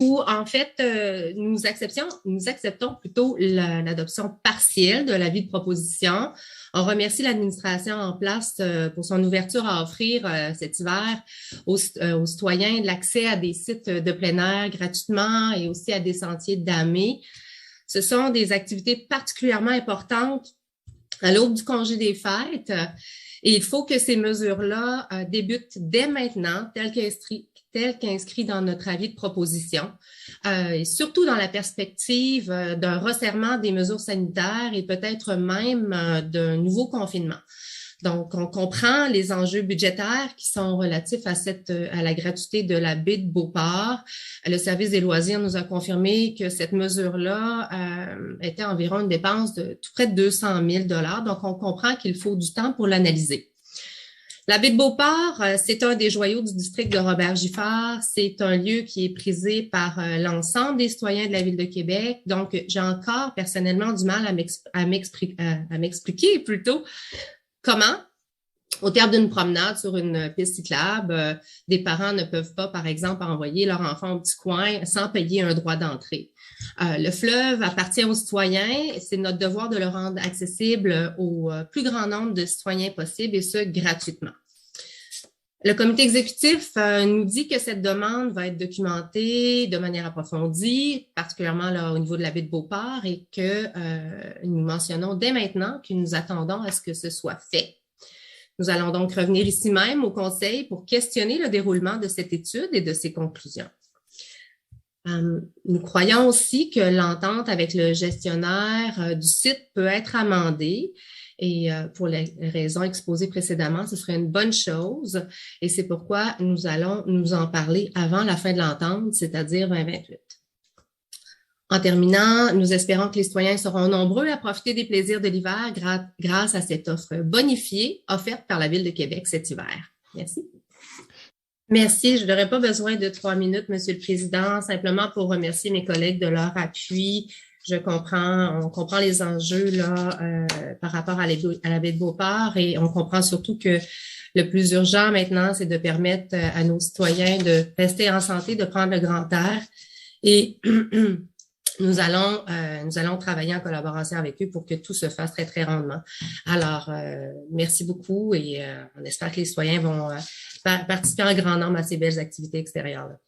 où, en fait, nous acceptons plutôt l'adoption partielle de l'avis de proposition. On remercie l'administration en place pour son ouverture à offrir cet hiver aux citoyens de l'accès à des sites de plein air gratuitement et aussi à des sentiers damés. Ce sont des activités particulièrement importantes à l'aube du congé des fêtes. Et il faut que ces mesures-là débutent dès maintenant, telles qu'inscrites dans notre avis de proposition, et surtout dans la perspective d'un resserrement des mesures sanitaires et peut-être même d'un nouveau confinement. Donc, on comprend les enjeux budgétaires qui sont relatifs à la gratuité de la baie de Beauport. Le service des loisirs nous a confirmé que cette mesure-là était environ une dépense de tout près de 200 000 $. Donc, on comprend qu'il faut du temps pour l'analyser. La baie de Beauport, c'est un des joyaux du district de Robert-Giffard. C'est un lieu qui est prisé par l'ensemble des citoyens de la Ville de Québec. Donc, j'ai encore personnellement du mal à m'expliquer plutôt comment, au terme d'une promenade sur une piste cyclable, des parents ne peuvent pas, par exemple, envoyer leur enfant au petit coin sans payer un droit d'entrée. Le fleuve appartient aux citoyens. C'est notre devoir de le rendre accessible au plus grand nombre de citoyens possible et ce, gratuitement. Le comité exécutif nous dit que cette demande va être documentée de manière approfondie, particulièrement là, au niveau de la baie de Beauport, et que nous mentionnons dès maintenant que nous attendons à ce que ce soit fait. Nous allons donc revenir ici même au Conseil pour questionner le déroulement de cette étude et de ses conclusions. Nous croyons aussi que l'entente avec le gestionnaire du site peut être amendée. Et pour les raisons exposées précédemment, ce serait une bonne chose. Et c'est pourquoi nous allons nous en parler avant la fin de l'entente, c'est-à-dire 2028. En terminant, nous espérons que les citoyens seront nombreux à profiter des plaisirs de l'hiver grâce à cette offre bonifiée offerte par la Ville de Québec cet hiver. Merci. Merci. Je n'aurais pas besoin de 3 minutes, Monsieur le Président, simplement pour remercier mes collègues de leur appui. On comprend les enjeux là par rapport à la baie de Beauport et on comprend surtout que le plus urgent maintenant, c'est de permettre à nos citoyens de rester en santé, de prendre le grand air et nous allons travailler en collaboration avec eux pour que tout se fasse très, très rondement. Alors, merci beaucoup et on espère que les citoyens vont participer en grand nombre à ces belles activités extérieures-là.